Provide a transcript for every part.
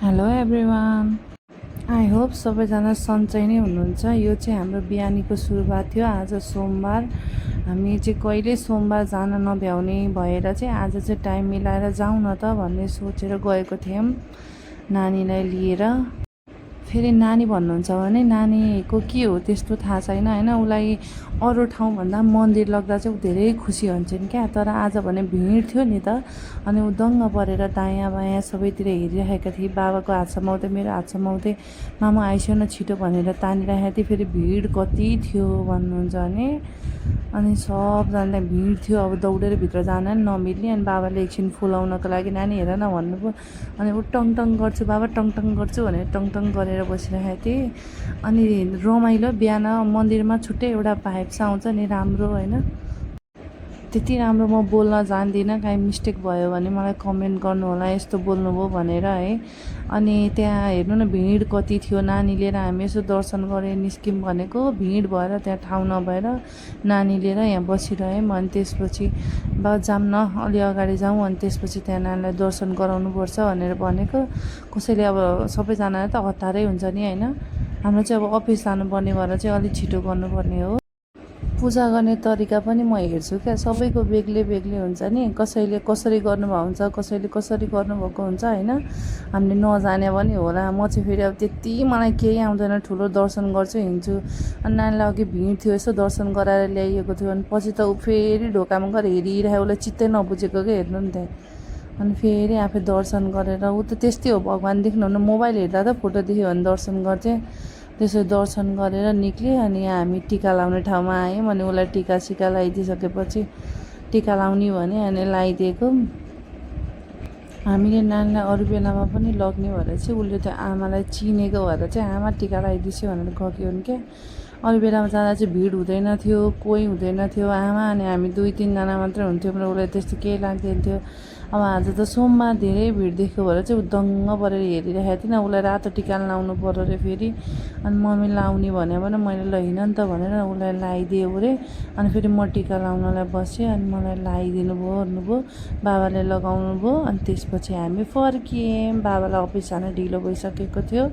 Hello everyone, I hope सबैजना सन्चै नै हुनुहुन्छ। यो चाहिँ हाम्रो बिहानीको सुरुवात थियो। आज सोमबार, हामी चाहिँ कहिले सोमबार जान नभ्याउने भएर चाहिँ आज चाहिँ टाइम मिलाएर जाउँ न त भन्ने सोचेर गएको थियौँ नानीलाई लिएर। फेरि नानी भन्नुहुन्छ भने नानीको के हो त्यस्तो थाहा छैन होइन। उसलाई अरू ठाउँभन्दा मन्दिर लग्दा चाहिँ ऊ धेरै खुसी हुन्छन् क्या। तर आज भने भिड थियो नि त, अनि ऊ दङ्ग परेर दायाँ बायाँ सबैतिर हेरिरहेका थिए। बाबाको हात समाउँदै मेरो हात समाउँदै मामा आइस्यो न छिटो भनेर तानिरहेको थिएँ। फेरि भिड कति थियो भन्नुहुन्छ भने, अनि सबजनालाई भिड थियो। अब दौडेर भित्र जान नि नमिल्ने। अनि बाबाले एकछिन फुलाउनको लागि नानी हेर न भन्नुभयो। अनि ऊ टङटङ गर्छु बाबा टङटङ गर्छु भनेर टङटङ गरेर बसिरहेको थिएँ। अनि रमाइलो, बिहान मन्दिरमा छुट्टै एउटा भाइब्स आउँछ नि, राम्रो होइन। त्यति राम्रो म बोल्न जान्दिनँ, काहीँ मिस्टेक भयो भने मलाई कमेन्ट गर्नु होला यस्तो बोल्नुभयो भनेर है। अनि त्यहाँ हेर्नु न भिड कति थियो। नानी लिएर हामी यसो दर्शन गरेर निस्क्यौँ भनेको भिड भएर त्यहाँ ठाउँ नभएर नानी लिएर यहाँ बसिरहेँ। अनि त्यसपछि बा जाऊँ न अलि अगाडि जाउँ, अनि त्यसपछि त्यहाँ नानीलाई दर्शन गराउनुपर्छ भनेर भनेको। कसैले अब सबैजनालाई त हतारै हुन्छ नि होइन। हाम्रो चाहिँ अब अफिस जानुपर्ने भएर चाहिँ अलिक छिटो गर्नुपर्ने हो। पूजा गर्ने तरिका पनि म हेर्छु क्या, सबैको बेग्लै बेग्लै हुन्छ नि। कसैले कसरी गर्नुभएको हुन्छ, कसैले कसरी गर्नुभएको हुन्छ होइन। हामीले नजाने पनि होला। म चाहिँ फेरि अब त्यति मलाई केही आउँदैन, ठुलो दर्शन गर्छु हिँड्छु। अनि नानीलाई अघि भिड थियो यसो दर्शन गराएर ल्याइएको थियो। अनि पछि त ऊ फेरि ढोकामा गएर हेरिरहेको, उसलाई चित्तै नबुझेको क्या, हेर्नु नि त्यहाँ। अनि फेरि आफै दर्शन गरेर ऊ त त्यस्तै हो, भगवान् देख्नुहुन्न। मोबाइल हेर्दा त फोटो देख्यो भने दर्शन गर्थेँ। त्यसो दर्शन गरेर निक्लेँ। अनि हामी टिका लाउने ठाउँमा आयौँ। अनि उसलाई टिका सिका लगाइदिइसकेपछि टिका लाउने भने अनि लगाइदिएको। हामीले नानीलाई अरू बेलामा पनि लग्ने भएर चाहिँ उसले त्यो आमालाई चिनेको भएर चाहिँ आमा टिका लगाइदिन्छु भनेर गएको हुन् क्या। अरू बेलामा जाँदा चाहिँ भिड हुँदैन थियो, कोही हुँदैन थियो, आमा अनि हामी 2-3 जना मात्रै हुन्थ्यौँ र उसलाई त्यस्तो केही लाग्दैन थियो। अब आज त सोमबार धेरै भिड देखेको भएर चाहिँ ऊ दङ्ग परेर हेरिरहेको थिएन। उसलाई रातो टिका लाउनु पऱ्यो अरे फेरि। अनि मम्मी लाउने भन्यो भने मैले ल हिँड नि त भनेर उसलाई लगाइदिएँ अरे। अनि फेरि म टिका लाउनलाई बसेँ। अनि मलाई लगाइदिनु भयो भन्नुभयो, बाबाले लगाउनु भयो। अनि त्यसपछि हामी फर्कियौँ। बाबालाई अफिस जान ढिलो भइसकेको थियो।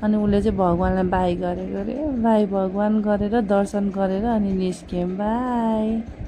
अनि उसले चाहिँ भगवान्लाई बाई गरेको अरे। बाई भगवान् गरेर दर्शन गरेर अनि निस्क्यौँ। बाई।